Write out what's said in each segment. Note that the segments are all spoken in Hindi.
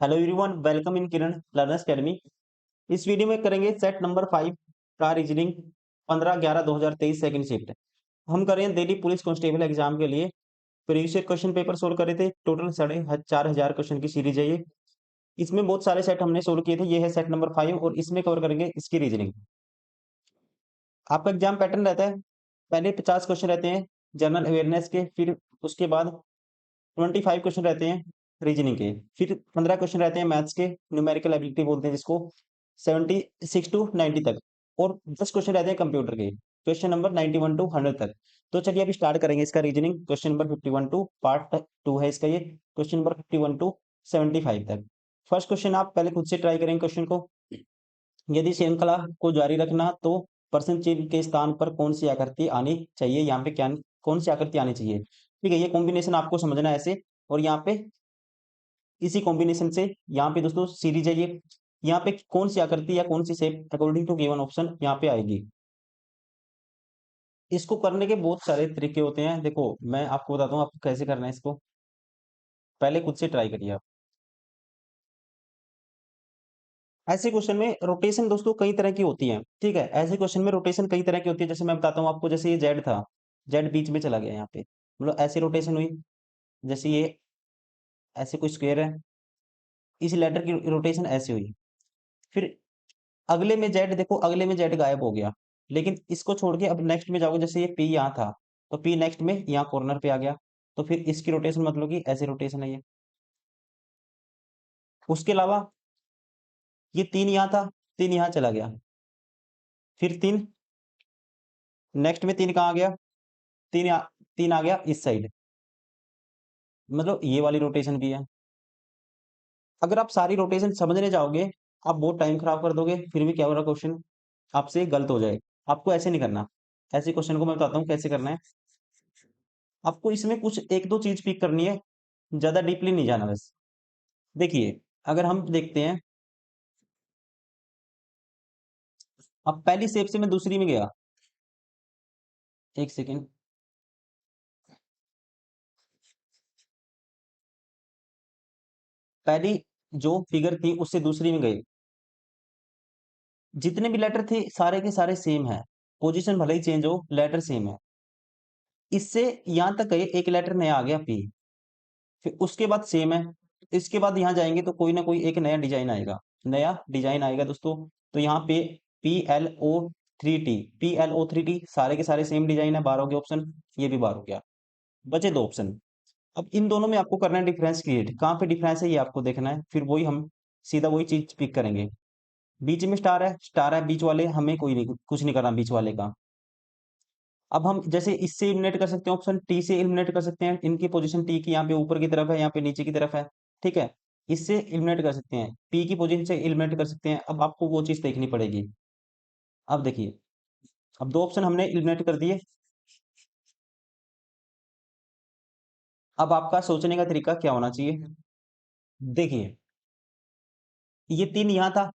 Hello everyone, welcome in Kiran learners academy. इस वीडियो में करेंगे सेट नंबर 5 का रीजनिंग 15/11/2023 सेकंड शिफ्ट। हम कर रहे हैं दिल्ली पुलिस कांस्टेबल एग्जाम के लिए। Previous year question paper solve करे थे। टोटल 4,500 क्वेश्चन की सीरीज है ये। इसमें बहुत सारे सेट हमने सोल्व किए थे। ये है सेट नंबर 5 और इसमें कवर करेंगे इसकी रीजनिंग। आपका एग्जाम पैटर्न रहता है, पहले 50 क्वेश्चन रहते हैं जनरल अवेयरनेस के, फिर उसके बाद 25 क्वेश्चन रहते हैं रीजनिंग के, फिर 15 क्वेश्चन रहते हैं मैथ्स के, न्यूमेरिकल एबिलिटी बोलते हैं जिसको, 76 टू 90 तक, और 10 क्वेश्चन रहते हैं कंप्यूटर के, क्वेश्चन नंबर 91 टू 100 तक। तो चलिए अभी स्टार्ट करेंगे इसका reasoning. Question number 51 to part 2 है इसका, ये क्वेश्चन नंबर 51 टू 75 तक। फर्स्ट क्वेश्चन आप पहले खुद से ट्राई करेंगे क्वेश्चन को। यदि श्रृंखला को जारी रखना तो परसेंट चिन्ह के स्थान पर कौन सी आकृति आनी चाहिए, यहाँ पे क्या कौन सी आकृति आनी चाहिए। ठीक है, ये कॉम्बिनेशन आपको समझना है ऐसे, और यहाँ पे इसी कॉम्बिनेशन से यहाँ पे दोस्तों सीरीज है ये, यहाँ पे कौन सी आकृति या कौन सी shape according to given option यहाँ पे आएगी। इसको करने के बहुत सारे तरीके होते हैं। देखो मैं आपको बताता हूँ आपको कैसे करना है इसको, पहले खुद से ट्राई करिए आप। ऐसे क्वेश्चन में रोटेशन दोस्तों कई तरह की होती है। ठीक है, ऐसे क्वेश्चन में रोटेशन कई तरह की होती है। जैसे मैं बताता हूँ आपको, जैसे ये जेड था, जेड बीच में चला गया यहाँ पे, मतलब ऐसी रोटेशन हुई। जैसे ये ऐसे कोई स्क्वायर है, इस लेटर की रोटेशन ऐसे हुई। फिर अगले में जेड, देखो अगले में जेड गायब हो गया, लेकिन इसको छोड़ के अब नेक्स्ट में जाओगे, जैसे ये पी यहाँ था, तो पी नेक्स्ट में यहाँ कॉर्नर पे आ गया, तो फिर इसकी रोटेशन मतलब कि ऐसी रोटेशन है ये। उसके अलावा ये तीन यहाँ था, तीन यहाँ चला गया, फिर तीन नेक्स्ट में तीन कहाँ आ गया, तीन आ गया इस साइड, मतलब ये वाली रोटेशन भी है। अगर आप सारी रोटेशन समझने जाओगे, आप बहुत टाइम खराब कर दोगे, फिर भी क्या हो रहा क्वेश्चन आपसे गलत हो जाए। आपको ऐसे नहीं करना। ऐसे क्वेश्चन को मैं बताता हूँ कैसे करना है। आपको इसमें कुछ एक दो चीज पिक करनी है, ज्यादा डीपली नहीं जाना बस। देखिए अगर हम देखते हैं, अब पहली शेप से मैं दूसरी में गया, एक सेकेंड। पहली जो फिगर थी उससे दूसरी में गई, जितने भी लेटर थे सारे के सारे सेम है, पोजीशन भले ही चेंज हो लेटर सेम है। इससे यहां तक गए, एक लेटर नया आ गया पी, फिर उसके बाद सेम है, इसके बाद यहाँ जाएंगे तो कोई ना कोई एक नया डिजाइन आएगा, नया डिजाइन आएगा दोस्तों। तो यहाँ पे PLO3T, PLO3T सारे के सारे सेम डिजाइन है, 12 के ऑप्शन, ये भी 12 हो गया, बचे दो ऑप्शन। अब इन दोनों में आपको करना है डिफरेंस क्रिएट, कहाँ पे डिफरेंस है ये आपको देखना है, फिर वही हम सीधा वही चीज पिक करेंगे। बीच में स्टार है, स्टार है बीच वाले, हमें कोई नहीं कुछ नहीं करना बीच वाले का। अब हम जैसे इससे एलिमिनेट कर सकते हैं, ऑप्शन टी से एलिमिनेट कर सकते हैं, इनकी पोजीशन टी की यहाँ पे ऊपर की तरफ है, यहाँ पे नीचे की तरफ है। ठीक है, इससे एलिमिनेट कर सकते हैं, पी की पोजीशन से एलिमिनेट कर सकते हैं। अब आपको वो चीज देखनी पड़ेगी। अब देखिए, अब दो ऑप्शन हमने एलिमिनेट कर दिए। अब आपका सोचने का तरीका क्या होना चाहिए, देखिए ये तीन यहाँ था,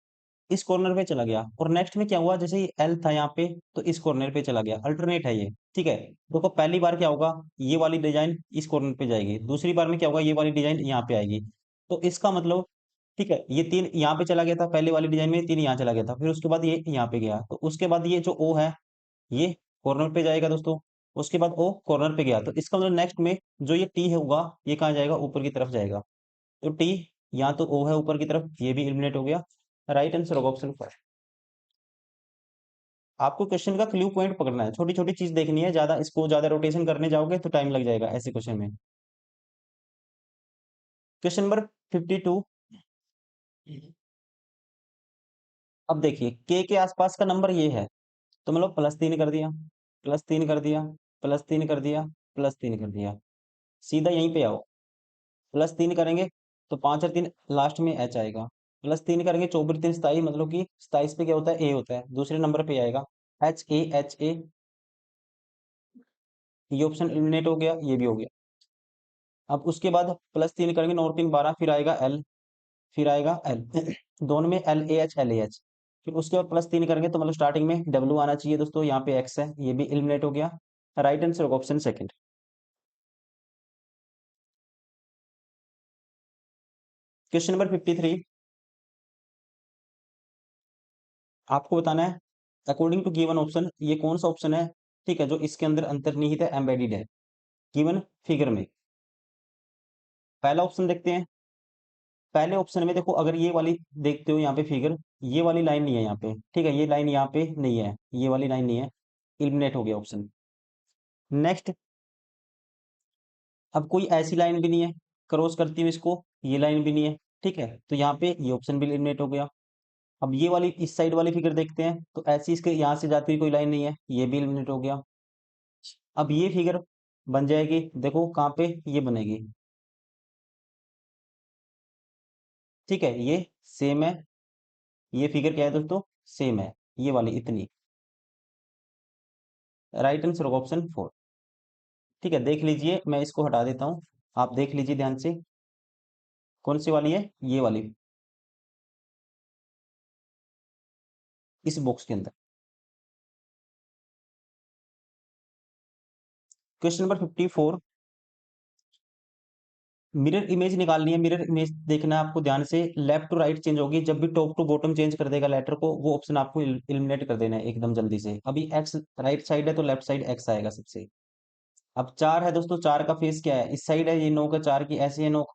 इस कॉर्नर पे चला गया, और नेक्स्ट में क्या हुआ, जैसे ये एल था यहाँ पे तो इस कॉर्नर पे चला गया, अल्टरनेट है ये। ठीक है, देखो पहली बार क्या होगा, ये वाली डिजाइन इस कॉर्नर पे जाएगी, दूसरी बार में क्या होगा, ये वाली डिजाइन यहाँ पे आएगी। तो इसका मतलब, ठीक है, ये तीन यहाँ पे चला गया था पहले वाली डिजाइन में, तीन यहाँ चला गया था, फिर उसके बाद ये यहाँ पे गया, तो उसके बाद ये जो ओ है ये कॉर्नर पे जाएगा दोस्तों, उसके बाद ओ कॉर्नर पे गया, तो इसका मतलब नेक्स्ट में जो ये टी है होगा, ये कहाँ जाएगा, ऊपर की तरफ जाएगा। तो टी यहाँ तो ओ है ऊपर की तरफ, ये भी एलिमिनेट हो गया। राइट आंसर होगा ऑप्शन फर्स्ट। आपको क्वेश्चन का क्लू पॉइंट पकड़ना है, छोटी छोटी चीज देखनी है, ज्यादा इसको ज्यादा रोटेशन करने जाओगे तो टाइम लग जाएगा ऐसे क्वेश्चन में। Question number 52। अब देखिए के आसपास का नंबर ये है, तो मतलब +3 कर दिया, +3 कर दिया, +3 कर दिया, +3 कर दिया, सीधा यहीं पे आओ। +3 करेंगे तो 5 और 3 लास्ट में एच आएगा, +3 करेंगे 24 3 27, मतलब कि 27 पे क्या होता है, ए होता है, दूसरे नंबर पे आएगा HAHA। ये ऑप्शन एलिमिनेट हो गया, ये भी हो गया। अब उसके बाद +3 करेंगे, 9 और 3 12, फिर आएगा एल, फिर आएगा एल दोनों में LAH। फिर उसके बाद +3 करेंगे तो मतलब स्टार्टिंग में डब्ल्यू आना चाहिए दोस्तों, यहाँ पे एक्स है, ये भी एलिमिनेट हो गया। राइट आंसर होगा ऑप्शन सेकंड। क्वेश्चन नंबर 53, आपको बताना है अकॉर्डिंग टू गिवन ऑप्शन ये कौन सा ऑप्शन है, ठीक है, जो इसके अंदर अंतर्निहित है, एम्बेडेड है गिवन फिगर में। पहला ऑप्शन देखते हैं। पहले ऑप्शन में देखो, अगर ये वाली देखते हो यहाँ पे फिगर, ये वाली लाइन नहीं है यहाँ पे, ठीक है, ये लाइन यहाँ पे नहीं है, ये वाली लाइन नहीं है, एलिमिनेट हो गया ऑप्शन। नेक्स्ट, अब कोई ऐसी लाइन भी नहीं है क्रॉस करती हुई इसको, ये लाइन भी नहीं है, ठीक है, तो यहाँ पे ये ऑप्शन भी एलिमिनेट हो गया। अब ये वाली इस साइड वाली फिगर देखते हैं, तो ऐसी इसके यहाँ से जाती हुई कोई लाइन नहीं है, ये भी एलिमिनेट हो गया। अब ये फिगर बन जाएगी, देखो कहाँ पे ये बनेगी, ठीक है, ये सेम है, ये फिगर क्या है दोस्तों, सेम है, ये वाली इतनी। राइट आंसर होगा ऑप्शन 4। ठीक है, देख लीजिए, मैं इसको हटा देता हूँ, आप देख लीजिए ध्यान से, कौन सी वाली है, ये वाली, इस बॉक्स के अंदर। क्वेश्चन नंबर 54, मिरर इमेज निकालनी है। मिरर इमेज देखना है आपको ध्यान से, लेफ्ट टू राइट चेंज होगी जब भी टॉप टू बॉटम चेंज कर देगा लेटर को, वो ऑप्शन आपको इलिमिनेट कर देना है एकदम जल्दी से। अभी एक्स राइट साइड है तो लेफ्ट साइड एक्स आएगा सबसे। अब चार है दोस्तों, चार का फेस क्या है, इस साइड है, ये नोक है चार की, ऐसी है नोक,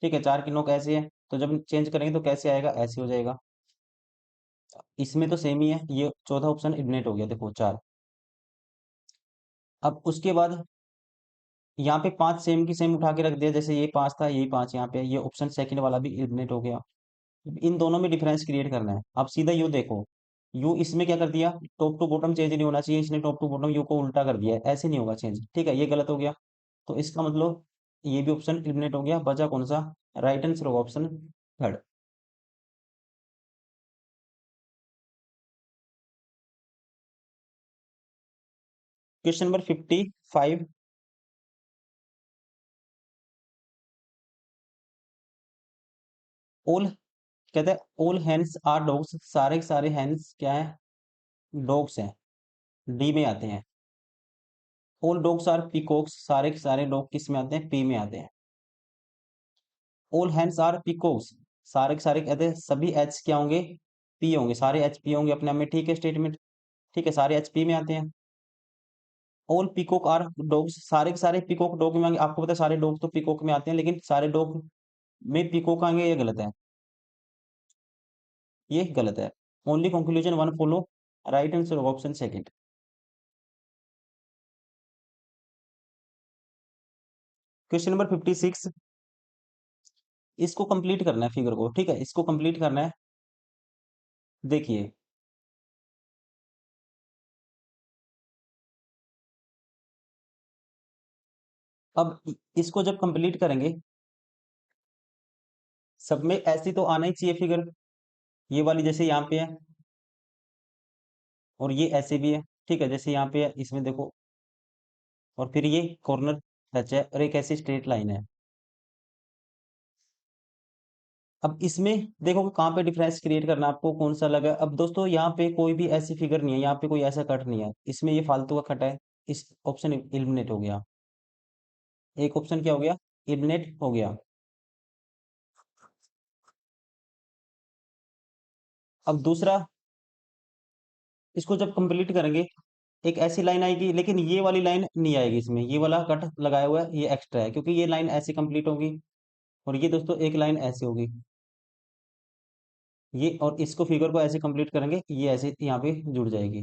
ठीक है, चार की नोक ऐसी है, तो जब चेंज करेंगे तो कैसे आएगा, ऐसे हो जाएगा। इसमें तो सेम ही है, ये चौथा ऑप्शन इलिमिनेट हो गया, देखो चार। अब उसके बाद यहाँ पे पांच सेम की सेम उठा के रख दिया, जैसे ये पांच था, यही पांच यहाँ पे, ये ऑप्शन सेकंड वाला भी एलिमिनेट हो गया। इन दोनों में डिफरेंस क्रिएट करना है। अब सीधा यू देखो, यू इसमें क्या कर दिया, टॉप टू बॉटम चेंज नहीं होना चाहिए, इसने टॉप टू बॉटम यू को उल्टा कर दिया है, ऐसे नहीं होगा चेंज, ठीक है, ये गलत हो गया। तो इसका मतलब ये भी ऑप्शन एलिमिनेट हो गया, बचा कौन सा, राइट आंसर होगा option third. Question number 55, all, कहते हैं ऑल हैंड्स आर डॉग्स, सारे के सारे हैंड्स क्या है, डॉग्स हैं, डी में आते हैं। ऑल डॉग्स आर पीकॉक्स, सारे के सारे डॉग किस में आते हैं, पी में आते हैं। ऑल हैंड्स आर पीकॉक्स, सारे के सारे कहते हैं सभी एच क्या होंगे, पी होंगे, सारे एच पी होंगे अपने आप में, ठीक है स्टेटमेंट, ठीक है, सारे एच पी में आते हैं। ऑल पीकॉक आर डॉग्स, सारे के सारे पीकॉक डॉग में आएंगे, आपको पता है सारे डॉग तो पीकॉक में आते हैं, लेकिन सारे डॉग में पीकॉक आएंगे, ये गलत है, ये गलत है। Only conclusion one follow, right answer option second. Question number 56, इसको कंप्लीट करना है फिगर को, ठीक है, इसको कंप्लीट करना है। देखिए, अब इसको जब कंप्लीट करेंगे, सब में ऐसी तो आना ही चाहिए फिगर, ये वाली जैसे यहाँ पे है, और ये ऐसे भी है, ठीक है, जैसे यहाँ पे है, इसमें देखो, और फिर ये कॉर्नर टच है, और एक ऐसी स्ट्रेट लाइन है। अब इसमें देखो कि कहाँ पे डिफरेंस क्रिएट करना है आपको, कौन सा लगा। अब दोस्तों यहाँ पे कोई भी ऐसी फिगर नहीं है, यहाँ पे कोई ऐसा कट नहीं है, इसमें ये फालतू का कट है, इस ऑप्शन एलिमिनेट हो गया, एक ऑप्शन क्या हो गया, एलिमिनेट हो गया। अब दूसरा, इसको जब कंप्लीट करेंगे, एक ऐसी लाइन आएगी, लेकिन ये वाली लाइन नहीं आएगी इसमें, ये वाला कट लगाया हुआ है, ये एक्स्ट्रा है, क्योंकि ये लाइन ऐसे कंप्लीट होगी, और ये दोस्तों एक लाइन ऐसे होगी, ये, और इसको फिगर को ऐसे कंप्लीट करेंगे, ये ऐसे यहाँ पे जुड़ जाएगी।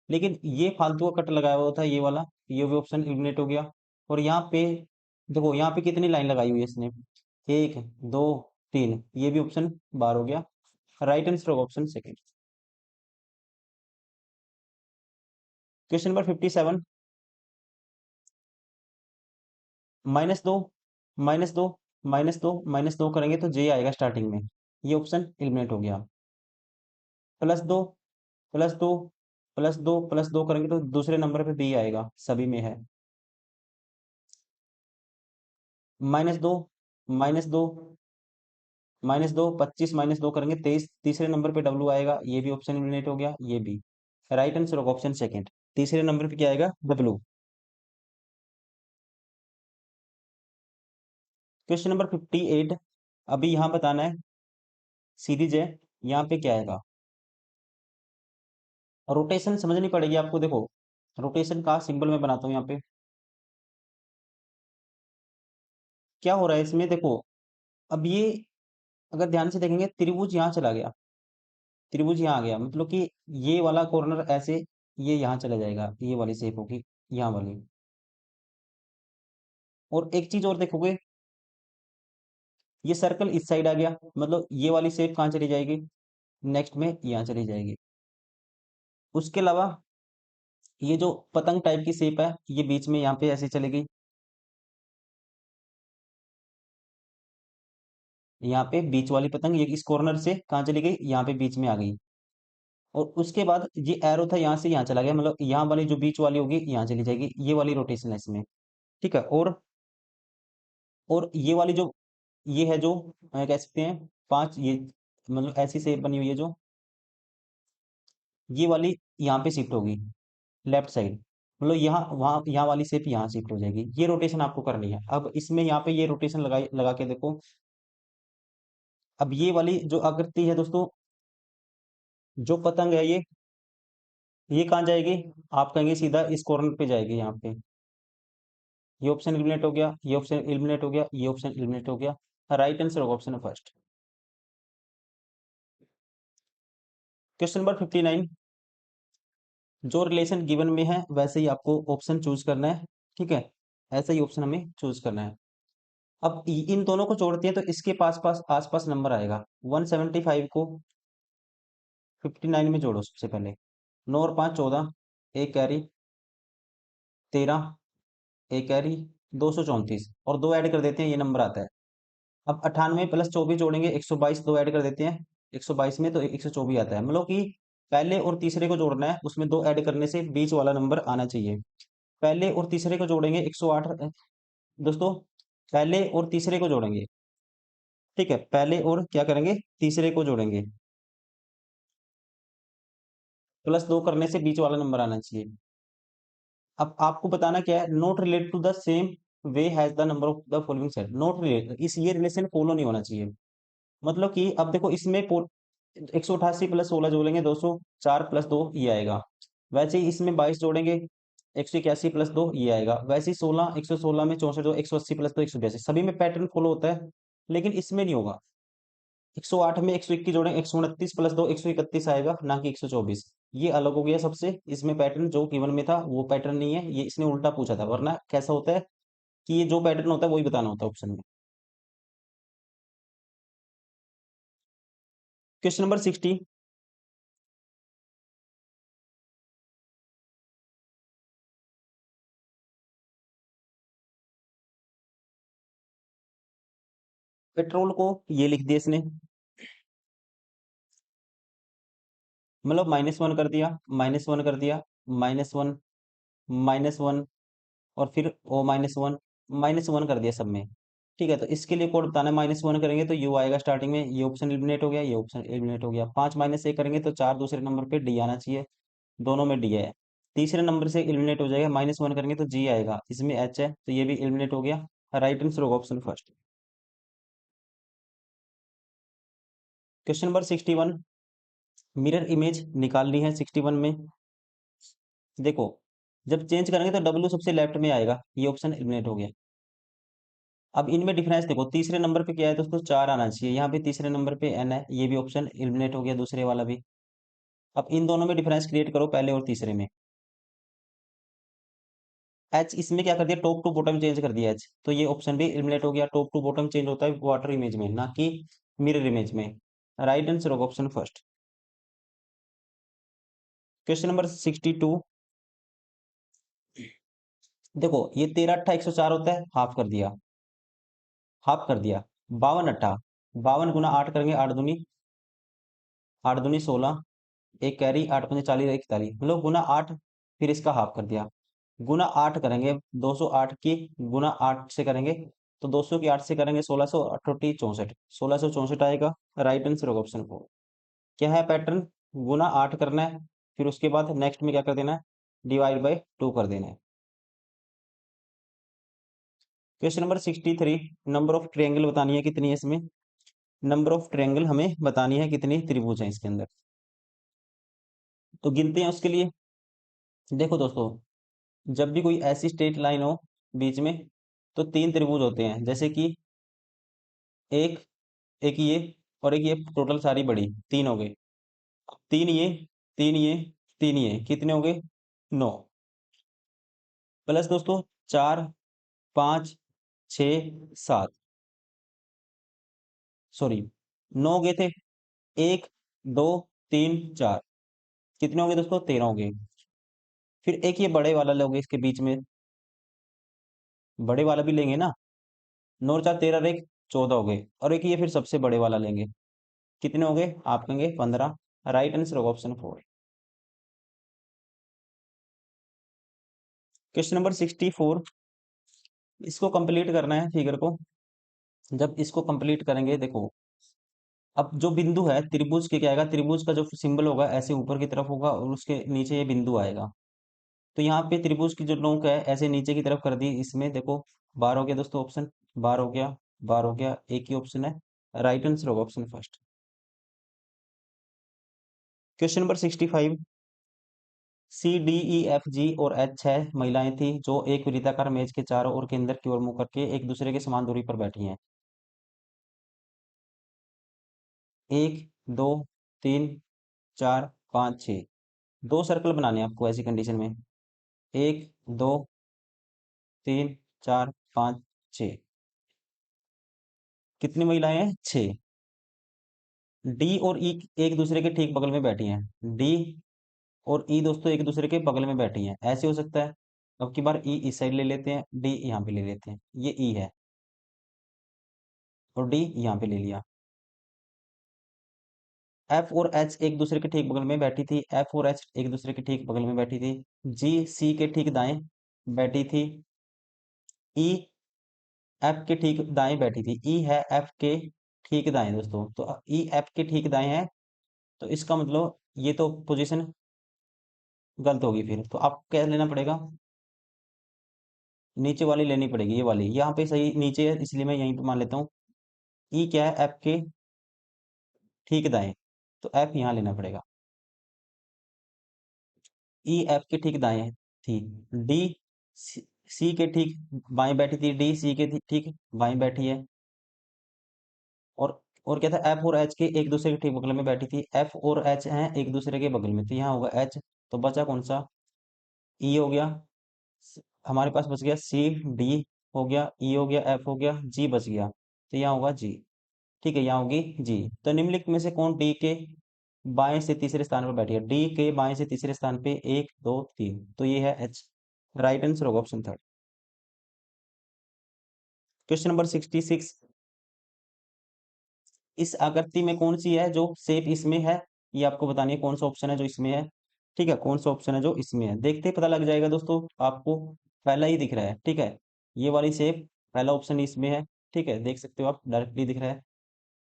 लेकिन ये फालतू का कट लगाया हुआ था, ये वाला, ये भी ऑप्शन एलिमिनेट हो गया। और यहाँ पे देखो, यहाँ पे कितनी लाइन लगाई हुई है इसने, एक, दो, तीन, ये भी ऑप्शन बार हो गया, राइट आंसर होगा option second. Question number 57, minus दो, माइनस दो, माइनस दो, माइनस दो करेंगे तो जे आएगा स्टार्टिंग में, ये ऑप्शन एलिमिनेट हो गया। प्लस दो, प्लस दो, प्लस दो, प्लस दो करेंगे तो दूसरे नंबर पे बी आएगा, सभी में है। माइनस दो, माइनस दो, माइनस दो, 25 माइनस दो करेंगे 23, तीसरे नंबर पे डब्लू आएगा, ये भी ऑप्शन एलिमिनेट हो गया, ये भी। राइट आंसर होगा ऑप्शन सेकंड, तीसरे नंबर पे क्या आएगा, डब्लू। क्वेश्चन नंबर 58, अभी यहाँ बताना है सीरीज है, यहाँ पे क्या आएगा। रोटेशन समझनी पड़ेगी आपको। देखो रोटेशन का सिंबल मैं बनाता हूँ यहाँ पे। क्या हो रहा है इसमें, देखो अब ये अगर ध्यान से देखेंगे त्रिभुज यहाँ चला गया, त्रिभुज यहाँ आ गया, मतलब कि ये वाला कॉर्नर ऐसे, ये यहाँ चला जाएगा, ये वाली शेप होगी यहाँ वाली। और एक चीज और देखोगे, ये सर्कल इस साइड आ गया, मतलब ये वाली शेप कहाँ चली जाएगी, नेक्स्ट में यहाँ चली जाएगी। उसके अलावा ये जो पतंग टाइप की शेप है, ये बीच में यहाँ पे ऐसे चलेगी, यहाँ पे बीच वाली पतंग ये इस कॉर्नर से कहाँ चली गई, यहाँ पे बीच में आ गई। और उसके बाद ये एरो था यहाँ से यहाँ चला गया, मतलब यहाँ वाली जो बीच वाली होगी यहाँ चली जाएगी, ये वाली रोटेशन है इसमें। ठीक है। और ये वाली जो ये है जो कह सकते हैं पांच, ये मतलब ऐसी शेप बनी हुई है जो, ये वाली यहाँ पे शिफ्ट होगी लेफ्ट साइड, मतलब यहाँ वहाँ यहाँ वाली शेप यहाँ शिफ्ट हो जाएगी। ये रोटेशन आपको करनी है। अब इसमें यहाँ पे ये रोटेशन लगा के देखो। अब ये वाली जो आकृति है दोस्तों, जो पतंग है ये कहाँ जाएगी, आप कहेंगे सीधा इस कॉर्नर पे जाएगी यहाँ पे। ये ऑप्शन एलिमिनेट हो गया, ये ऑप्शन एलिमिनेट हो गया, ये ऑप्शन एलिमिनेट हो गया। राइट आंसर होगा ऑप्शन फर्स्ट। क्वेश्चन नंबर 59, जो रिलेशन गिवन में है वैसे ही आपको ऑप्शन चूज करना है। ठीक है, ऐसा ही ऑप्शन हमें चूज करना है। अब इन दोनों को जोड़ते हैं तो इसके पास पास आसपास नंबर आएगा। 175 को 59 में जोड़ो सबसे पहले। 9 और 5 14, एक कैरी 13, एक कैरी 234, और दो ऐड कर देते हैं, ये नंबर आता है। अब 98 प्लस 24 जोड़ेंगे 122, दो ऐड कर देते हैं 122 में, तो 124 आता है। मतलब कि पहले और तीसरे को जोड़ना है, उसमें दो ऐड करने से बीच वाला नंबर आना चाहिए। पहले और तीसरे को जोड़ेंगे 108 दोस्तों, पहले और तीसरे को जोड़ेंगे। ठीक है, पहले और क्या करेंगे, तीसरे को जोड़ेंगे, प्लस दो करने से बीच वाला नंबर आना चाहिए। अब आपको बताना क्या है, not related to the same way has the number of the following set. Not related, इस ये रिलेशन फॉलो नहीं होना चाहिए। मतलब कि अब देखो इसमें 188 प्लस 16 जोड़ेंगे 204 प्लस 2 ये आएगा। वैसे ही इसमें 22 जोड़ेंगे 181 प्लस 2 ये आएगा। वैसे ही 16 116 में 64 जो 180 प्लस 2 182, सभी में पैटर्न फॉलो होता है, लेकिन इसमें नहीं होगा। 108 में 121 जोड़ेंगे 129 प्लस 2 131 आएगा, ना कि 124। ये अलग हो गया सबसे, इसमें पैटर्न जो गिवन में था वो पैटर्न नहीं है, ये इसने उल्टा पूछा था। वरना कैसा होता है कि ये जो पैटर्न होता है वही बताना होता है ऑप्शन में। क्वेश्चन नंबर 60, पेट्रोल को ये लिख दिया इसने, मतलब -1 कर दिया, -1 कर दिया, -1, -1, और फिर ओ -1 कर दिया सब में। ठीक है, तो इसके लिए कोड बताना है। -1 करेंगे तो यू आएगा स्टार्टिंग में, ये ऑप्शन एलिमिनेट हो गया, ये ऑप्शन एलिमिनेट हो गया। 5 -1 करेंगे तो 4 दूसरे नंबर पे डी आना चाहिए, दोनों में डी है। तीसरे नंबर से एलिमिनेट हो जाएगा, -1 करेंगे तो जी आएगा, इसमें एच है तो ये भी एलिमिनेट हो गया। राइट आंसर होगा option first. Question number 61, mirror image निकालनी है 61 में। देखो जब चेंज करेंगे तो डब्ल्यू सबसे लेफ्ट में आएगा, ये ऑप्शन एलिमिनेट हो गया। अब इनमें डिफरेंस देखो, तीसरे नंबर पे क्या है दोस्तों, 4 आना चाहिए, यहाँ पे तीसरे नंबर पे एन है, ये भी ऑप्शन एलिमिनेट हो गया दूसरे वाला भी। अब इन दोनों में डिफरेंस क्रिएट करो, पहले और तीसरे में। एच इसमें क्या कर दिया, टॉप टू बॉटम चेंज कर दिया एच, तो ये ऑप्शन भी एलिमिनेट हो गया। टॉप टू बॉटम चेंज होता है वाटर इमेज में, ना कि मिरर इमेज में। राइट आंसर होगा ऑप्शन फर्स्ट। क्वेश्चन नंबर 62, देखो ये 13 8 104 होता है, हाफ कर दिया, हाफ कर दिया। 52 8, 52 गुना 8 करेंगे 8 दूनी, 8 दूनी 16, एक कैरी 8 पंजे 40 41, मतलब गुना 8, फिर इसका हाफ कर दिया। गुना 8 करेंगे 208 की, गुना 8 से करेंगे तो 200 की 8 से करेंगे 1600 अठोटी 64, 1664 आएगा। राइट आंसर होगा ऑप्शन 4। क्या है पैटर्न, गुना 8 करना है, फिर उसके बाद नेक्स्ट में क्या कर देना है, डिवाइड बाई 2 कर देना है। Question number 63, number of triangle बतानी है कितनी है इसमें। नंबर ऑफ ट्रायंगल हमें बतानी है, कितने त्रिभुज हैं इसके अंदर। तो गिनते हैं उसके लिए। देखो दोस्तों, जब भी कोई ऐसी स्ट्रेट लाइन हो बीच में, तो तीन त्रिभुज होते हैं, जैसे कि एक एक ये और एक ये, टोटल सारी बड़ी तीन हो गए। तीन ये, तीन ये, तीन ये, कितने हो गए? 9। प्लस दोस्तों 4, 5, 6, 7, सॉरी 9 गए थे। 1, 2, 3, 4, कितने हो गए दोस्तों? 13 हो गए। फिर एक ये बड़े वाला लोगे इसके बीच में, बड़े वाला भी लेंगे ना। 9 और 4 13, एक 14 हो गए। और एक ये फिर सबसे बड़े वाला लेंगे, कितने हो गए? आप कहेंगे 15। राइट आंसर होगा ऑप्शन 4। क्वेश्चन नंबर 64, इसको कंप्लीट करना है फिगर को। जब इसको कंप्लीट करेंगे, देखो अब जो बिंदु है त्रिभुज के, क्या आएगा? त्रिभुज का जो सिंबल होगा ऐसे ऊपर की तरफ होगा और उसके नीचे ये बिंदु आएगा। तो यहाँ पे त्रिभुज की जो नोक है ऐसे नीचे की तरफ कर दी। इसमें देखो बार हो गया दोस्तों ऑप्शन, बार हो गया, बार हो गया, एक ही ऑप्शन है। राइट आंसर होगा option first. Question number 65, C D E F G और एच 6 महिलाएं थी जो एक वृत्ताकार मेज के चारों ओर केंद्र की ओर मुंह करके एक दूसरे के समान दूरी पर बैठी हैं। 1, 2, 3, 4, 5, 6। दो सर्कल बनाने हैं आपको ऐसी कंडीशन में। 1, 2, 3, 4, 5, 6। कितनी महिलाएं हैं? 6। डी और ई एक दूसरे के ठीक बगल में बैठी हैं। डी और ई दोस्तों एक दूसरे के बगल में बैठी हैं, ऐसे हो सकता है। अब की बार ई इस साइड ले लेते हैं, डी यहाँ पे ले लेते हैं। ये ई है और डी यहाँ पे ले लिया। एफ और एच एक दूसरे के ठीक बगल में बैठी थी। एफ और एच एक दूसरे के ठीक बगल में बैठी थी। जी सी के ठीक दाएं बैठी थी। ई एफ के ठीक दाएं बैठी थी। ई है एफ के ठीक दाएं दोस्तों, तो ई एफ के ठीक दाएं है। तो इसका मतलब ये तो पोजीशन गलत होगी, फिर तो आपको क्या लेना पड़ेगा? नीचे वाली लेनी पड़ेगी, ये वाली। यहाँ पे सही नीचे है इसलिए मैं यहीं पे मान लेता हूँ। ई क्या है? एफ के ठीक दाएं, तो एफ यहाँ लेना पड़ेगा। ई एफ के ठीक दाएं थी। डी सी, सी के ठीक बाएं बैठी थी। डी सी के ठीक बाएं बैठी है। और क्या था? एफ और एच के एक दूसरे के ठीक बगल में बैठी थी। एफ और एच हैं एक दूसरे के बगल में, तो यहाँ होगा एच। तो बचा कौन सा? ई हो गया। हमारे पास बच गया सी, डी हो गया, ई हो गया, एफ हो गया, जी बच गया। तो यहाँ होगा जी। ठीक है, यहाँ होगी जी। तो निम्नलिखित में से कौन डी के बाएं से तीसरे स्थान पर बैठी है? डी के बाएं से तीसरे स्थान पे 1, 2, 3, तो ये है एच। राइट आंसर होगा ऑप्शन थर्ड। क्वेश्चन नंबर 66, इस आकृति में कौन सी है जो शेप इसमें है? ये आपको बतानी है कौन सा ऑप्शन है जो इसमें है। ठीक है, कौन सा ऑप्शन है जो इसमें है, देखते ही पता लग जाएगा दोस्तों आपको। पहला ही दिख रहा है, ठीक है। ये वाली शेप, पहला ऑप्शन इसमें है। ठीक है, देख सकते हो आप, डायरेक्टली दिख रहा है।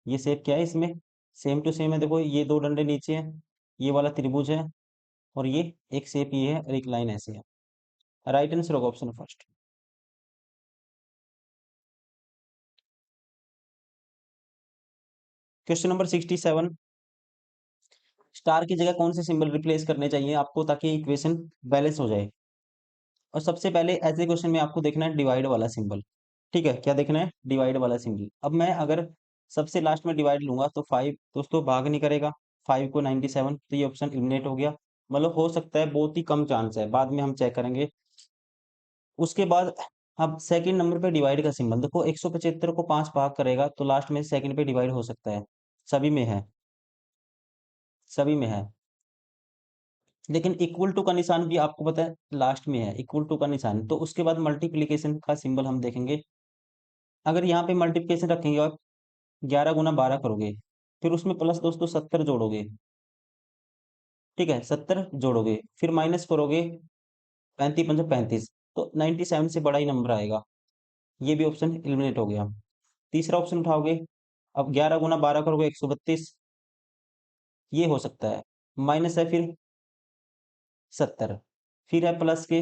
ये शेप क्या है इसमें? सेम टू सेम है। देखो ये दो डंडे नीचे हैं, ये वाला त्रिभुज है, और ये एक शेप ये है और एक लाइन ऐसे है। राइट आंसर होगा option first. Question number 67, star की जगह कौन से सिंबल रिप्लेस करने चाहिए आपको ताकि इक्वेशन बैलेंस हो जाए? और सबसे पहले ऐसे क्वेश्चन में आपको देखना है डिवाइड वाला सिंबल। ठीक है, क्या देखना है? डिवाइड वाला सिंबल। अब मैं अगर सबसे लास्ट में डिवाइड लूंगा तो 5 दोस्तों भाग नहीं करेगा। 5 को 97, तो ये ऑप्शन एलिमिनेट हो गया। मतलब हो सकता है, बहुत ही कम चांस है, बाद में हम चेक करेंगे। उसके बाद अब सेकंड नंबर पे डिवाइड का सिंबल देखो, 175 को 5 भाग करेगा तो लास्ट में सेकंड पे डिवाइड हो सकता है। सभी में है, सभी में है। लेकिन इक्वल टू का निशान भी आपको पता है लास्ट में है, इक्वल टू का निशान। तो उसके बाद मल्टीप्लीकेशन का सिंबल हम देखेंगे। अगर यहाँ पे मल्टीप्लिकेशन रखेंगे आप, 11 गुना 12 करोगे, फिर उसमें प्लस दोस्तों 70 जोड़ोगे। ठीक है, 70 जोड़ोगे, फिर माइनस करोगे, 35 पंजे 35, तो 97 से बड़ा ही नंबर आएगा। ये भी ऑप्शन एलिमिनेट हो गया। तीसरा ऑप्शन उठाओगे, अब 11 गुना 12 करोगे, 132, ये हो सकता है। माइनस है फिर 70, फिर है प्लस के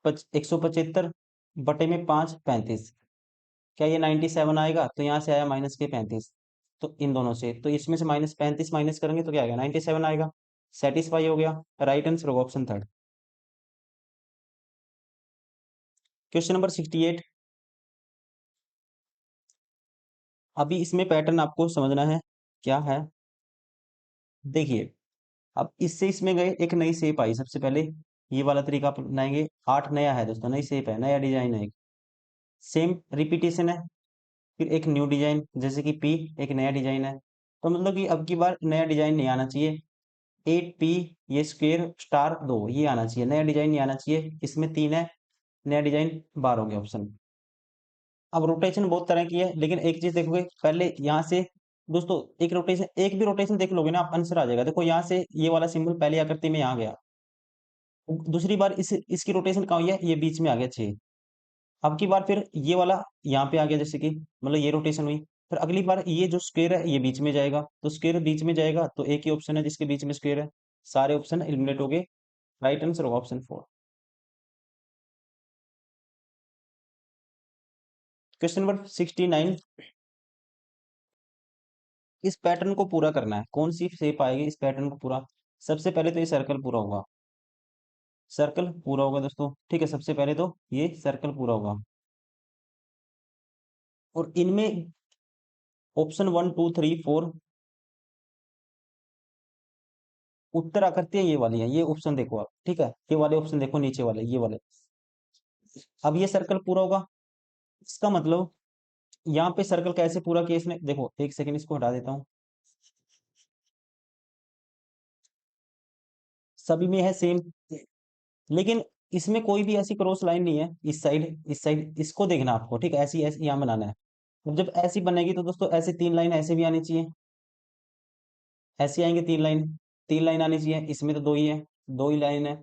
175 बटे में 5, 35, क्या ये 97 आएगा? तो यहाँ से आया माइनस के 35, तो इन दोनों से, तो इसमें से माइनस 35 माइनस करेंगे तो क्या आएगा? 97 आएगा। सेटिस्फाई हो गया। राइट आंसर होगा ऑप्शन थर्ड। Question number 68। अभी इसमें पैटर्न आपको समझना है क्या है। देखिए, अब इससे इसमें गए, एक नई शेप आई सबसे पहले, ये वाला तरीका अपनाएंगे। 8 नया है दोस्तों, नई शेप है, नया डिजाइन है, सेम रिपीटेशन है। फिर एक न्यू डिजाइन जैसे कि पी, एक नया डिजाइन है। तो मतलब कि अब की बार नया डिजाइन नहीं आना चाहिए। 8p, ये स्क्वेयर स्टार 2, ये आना चाहिए, नया डिजाइन नहीं आना चाहिए। इसमें 3 है, नया डिजाइन बार हो गया ऑप्शन। अब रोटेशन बहुत तरह की है, लेकिन एक चीज देखोगे पहले यहाँ से दोस्तों, एक रोटेशन, एक भी रोटेशन देख लोगे ना आप, आंसर आ जाएगा। देखो यहाँ से ये वाला सिंबल पहले आकृति में यहाँ गया, दूसरी बार इसकी रोटेशन कहाँ हुई है? ये बीच में आ गया 6। अब की बार फिर ये वाला यहाँ पे आ गया, जैसे कि मतलब ये रोटेशन हुई। फिर अगली बार ये जो स्क्वायर है ये बीच में जाएगा, तो स्क्वायर बीच में जाएगा, तो एक ही ऑप्शन है जिसके बीच में स्क्वायर है। सारे ऑप्शन एलिमिनेट हो गए। राइट आंसर होगा ऑप्शन 4। Question number 69। इस पैटर्न को पूरा करना है, कौन सी शेप आएगी इस पैटर्न को पूरा? सबसे पहले तो ये सर्कल पूरा होगा, सर्कल पूरा होगा दोस्तों, ठीक है। सबसे पहले तो ये सर्कल पूरा होगा, और इनमें ऑप्शन 1 2 3 4 उत्तर आकृतियां ये वाली हैं। ये ऑप्शन देखो आप, ठीक है, ये वाले ऑप्शन देखो, नीचे वाले, ये वाले। अब ये सर्कल पूरा होगा, इसका मतलब यहाँ पे सर्कल कैसे पूरा किया इसने? देखो एक सेकंड, इसको हटा देता हूँ। सभी में है सेम, लेकिन इसमें कोई भी ऐसी क्रॉस लाइन नहीं है। इस साइड इसको देखना आपको, ठीक है, ऐसी ऐसी यहाँ बनाना है। अब जब ऐसी बनेगी तो दोस्तों ऐसे 3 लाइन ऐसे भी आनी चाहिए, ऐसी आएंगे 3 लाइन, 3 लाइन आनी चाहिए। इसमें तो 2 ही है, 2 ही लाइन है,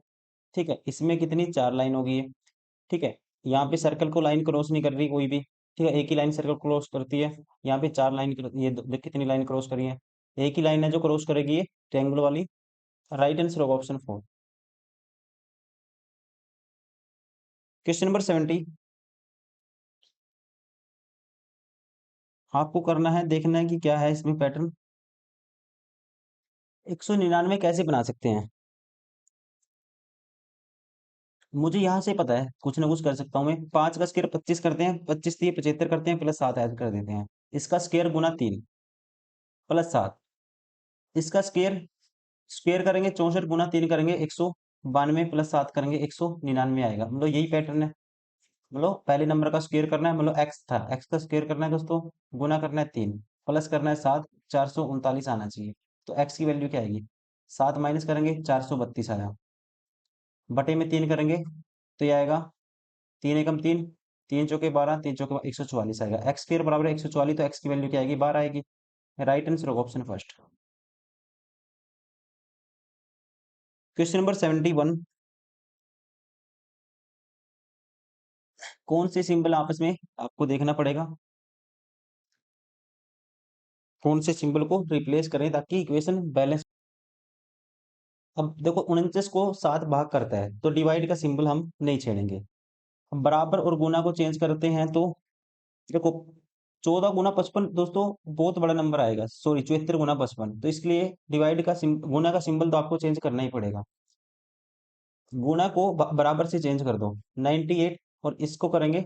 ठीक है। इसमें कितनी? 4 लाइन होगी है, ठीक है। यहाँ पे सर्कल को लाइन क्रॉस नहीं कर रही कोई भी, ठीक है, एक ही लाइन सर्कल क्रॉस करती है। यहाँ पे 4 लाइन, ये देख कितनी लाइन क्रॉस करी है, एक ही लाइन है जो क्रॉस करेगी, ये ट्रायंगल वाली। राइट आंसर होगा ऑप्शन 4। Question number 70। आपको करना है, देखना है कि क्या है इसमें पैटर्न। 199 कैसे बना सकते हैं? मुझे यहाँ से पता है, कुछ ना कुछ कर सकता हूँ मैं। 5 का स्क्वायर 25 करते हैं, 25 दिए 75 करते हैं, प्लस 7 ऐड कर देते हैं। इसका स्क्वायर गुना 3 प्लस 7, इसका स्क्वायर, स्क्वायर करेंगे 64 गुना 3 करेंगे 192, प्लस 7 करेंगे 199 आएगा। मतलब यही पैटर्न है। मतलब पहले नंबर का स्क्वायर करना है, मतलब एक्स था, एक्स का स्क्वायर करना है दोस्तों, गुना करना है 3, प्लस करना है 7, 439 आना चाहिए। तो एक्स की वैल्यू क्या आएगी? 7 माइनस करेंगे 432 आया, बटे में 3 करेंगे तो ये आएगा 3 एकम 3, 3 चौके 12, 3 चौके 144 आएगा। एक्स स्क्वायर बराबर है 144, तो एक्स की वैल्यू क्या आएगी? 12 आएगी। राइट आंसर होगा ऑप्शन फर्स्ट। Question number 71। कौन से सिंबल आपस में आपको देखना पड़ेगा, कौन से सिंबल को रिप्लेस करें ताकि इक्वेशन बैलेंस। अब देखो 49 को 7 भाग करता है, तो डिवाइड का सिंबल हम नहीं छेड़ेंगे। अब बराबर और गुना को चेंज करते हैं, तो देखो 14 गुना 55 दोस्तों बहुत बड़ा नंबर आएगा, सॉरी 74 गुना 55, तो इसके लिए डिवाइड का गुना का सिंबल तो आपको चेंज करना ही पड़ेगा। गुना को बराबर से चेंज कर दो, 98, और इसको करेंगे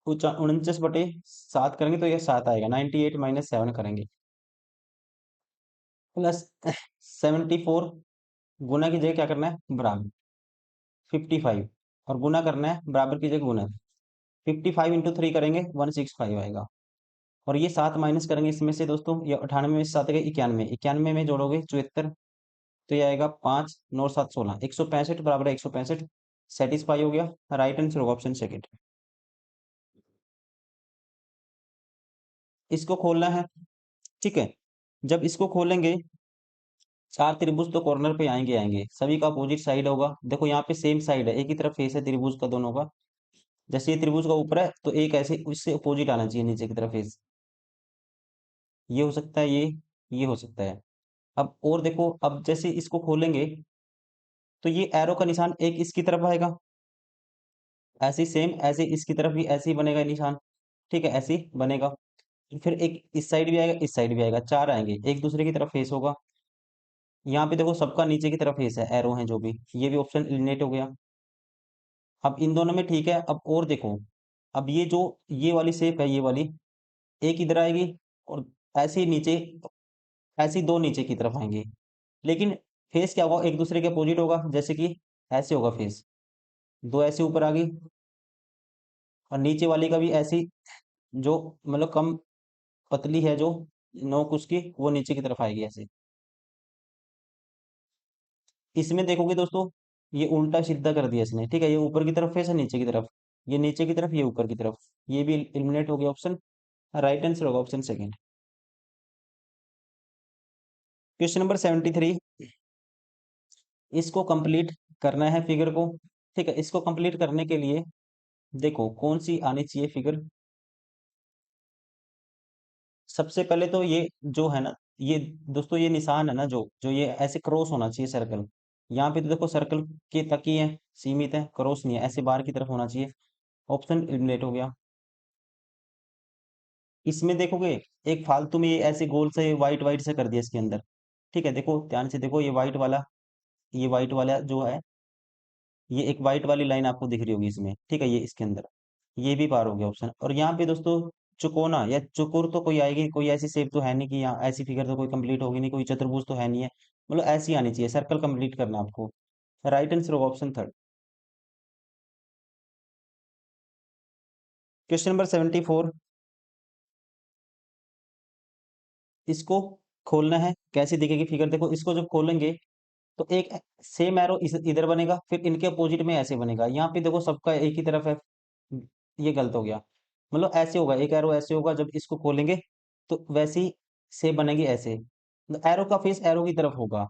49/7 करेंगे तो ये 7 आएगा। 98 माइनस 7 करेंगे, प्लस 74, गुना की जगह क्या करना है? बराबर 55, और गुना करना है बराबर की जगह गुना। 55 इंटू 3 करेंगे 165 आएगा। और ये 7 माइनस करेंगे इसमें से दोस्तों, ये 98 में से 7 गए 91, 91 में जोड़ोगे 74, तो ये आएगा 5 9 7 16, 165 बराबर है 165। सेटिस्फाई हो गया। राइट आंसर होगा ऑप्शन सेकंड। इसको खोलना है, ठीक है। जब इसको खोलेंगे, 4 त्रिभुज तो कॉर्नर पे आएंगे आएंगे, सभी का अपोजिट साइड होगा। देखो यहाँ पे सेम साइड है, एक ही तरफ फेस है त्रिभुज का दोनों का। जैसे ये त्रिभुज का ऊपर है, तो एक ऐसे उससे अपोजिट आना चाहिए नीचे की तरफ फेस। ये हो सकता है, ये हो सकता है। अब और देखो, अब जैसे इसको खोलेंगे, तो ये एरो का निशान एक इसकी तरफ आएगा, ऐसे सेम ऐसे इसकी तरफ भी ऐसे ही बनेगा निशान। ठीक है, ऐसे ही बनेगा। फिर एक इस साइड भी आएगा, इस साइड भी आएगा, चार आएंगे, एक दूसरे की तरफ फेस होगा। यहाँ पे देखो सबका नीचे की तरफ फेस है, एरो है जो भी, ये भी ऑप्शन एलिमिनेट हो गया। अब इन दोनों में ठीक है, अब और देखो, अब ये जो ये वाली शेप है, ये वाली एक इधर आएगी, और ऐसे ही नीचे, ऐसे ही दो नीचे की तरफ आएंगे। लेकिन फेस क्या होगा, एक दूसरे के अपोजिट होगा, जैसे कि ऐसे होगा फेस, दो ऐसे ऊपर आ गई, और नीचे वाली का भी ऐसी, जो मतलब कम पतली है, जो नोक उसकी वो नीचे की तरफ आएगी ऐसे। इसमें देखोगे दोस्तों, ये उल्टा सीधा कर दिया इसने, ठीक है, ये ऊपर की तरफ फेस है, नीचे की तरफ, ये नीचे की तरफ, ये ऊपर की तरफ, ये भी एलिमिनेट हो गया ऑप्शन। राइट आंसर होगा ऑप्शन सेकंड। क्वेश्चन नंबर 73, इसको कंप्लीट करना है फिगर को। ठीक है, इसको कंप्लीट करने के लिए देखो कौन सी आनी चाहिए फिगर। सबसे पहले तो ये जो है ना, ये दोस्तों ये निशान है ना, जो जो ये ऐसे क्रॉस होना चाहिए सर्कल। यहाँ पे तो देखो सर्कल के तक ही है, सीमित है, क्रॉस नहीं है, ऐसे बाहर की तरफ होना चाहिए। ऑप्शन एलिमिनेट हो गया। इसमें देखोगे, एक फालतू में ये ऐसे गोल से वाइट वाइट से कर दिया इसके अंदर। ठीक है, देखो ध्यान से देखो, ये वाइट वाला, ये वाइट वाला जो है, ये एक वाइट वाली लाइन आपको दिख रही होगी इसमें, ठीक है, ये इसके अंदर, ये भी पार हो गया ऑप्शन। और यहाँ पे दोस्तों चुकोना या चुकुर तो कोई आएगी, कोई ऐसी शेप तो है नहीं कि यहाँ ऐसी फिगर तो कोई कंप्लीट होगी नहीं, कोई चतुर्भुज तो है नहीं है, मतलब ऐसी आनी चाहिए, सर्कल कंप्लीट करना आपको। राइट आंसर होगा ऑप्शन थर्ड। क्वेश्चन नंबर 74, इसको खोलना है, कैसी दिखेगी फिगर, देखो इसको जब खोलेंगे तो एक सेम एरो इस इधर बनेगा, फिर इनके अपोजिट में ऐसे बनेगा। यहाँ पे देखो सबका एक ही तरफ है, ये गलत हो गया, मतलब ऐसे होगा, एक एरो ऐसे होगा, जब इसको खोलेंगे तो वैसी सेप बनेगी ऐसे, एरो का फेस एरो की तरफ होगा।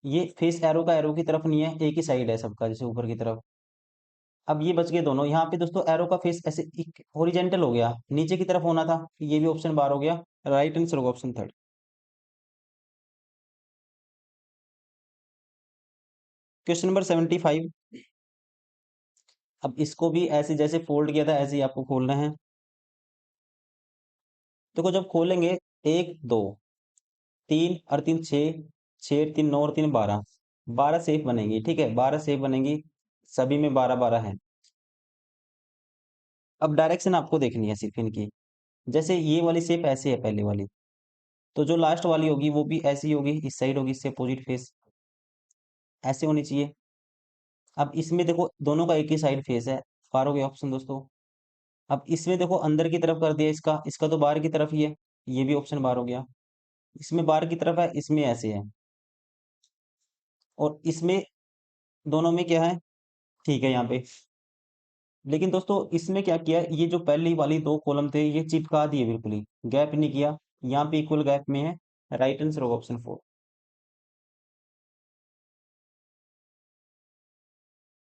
ये फेस एरो का एरो की तरफ नहीं है, एक ही साइड है सबका, जैसे ऊपर की तरफ। अब ये बच गए दोनों, यहाँ पे दोस्तों एरो का फेस ऐसे हॉरिजेंटल हो गया, नीचे की तरफ होना था, ये भी ऑप्शन बार हो गया। राइट आंसर होगा ऑप्शन थर्ड। क्वेश्चन नंबर 75, अब इसको भी ऐसे जैसे फोल्ड किया था ऐसे ही आपको खोलना है। देखो जब खोलेंगे, एक दो तीन और तीन छः, छः तीन नौ और तीन बारह, बारह सेफ बनेंगी, ठीक है, बारह सेफ बनेंगी, सभी में बारह बारह है। अब डायरेक्शन आपको देखनी है सिर्फ इनकी, जैसे ये वाली शेप ऐसे है पहले वाली, तो जो लास्ट वाली होगी वो भी ऐसी होगी, इस साइड होगी, इससे अपोजिट फेस ऐसे होनी चाहिए। अब इसमें देखो दोनों का एक ही साइड फेस है, पार हो गया ऑप्शन दोस्तों। अब इसमें देखो अंदर की तरफ कर दिया, इसका इसका तो बाहर की तरफ ही है, ये भी ऑप्शन बाहर हो गया। इसमें बाहर की तरफ है, इसमें ऐसे है, और इसमें दोनों में क्या है, ठीक है यहाँ पे। लेकिन दोस्तों इसमें क्या किया, ये जो पहली वाली दो कॉलम थे ये चिपका दिए बिल्कुल ही, गैप नहीं किया, यहाँ पे इक्वल गैप में है। राइट आंसर होगा ऑप्शन फोर।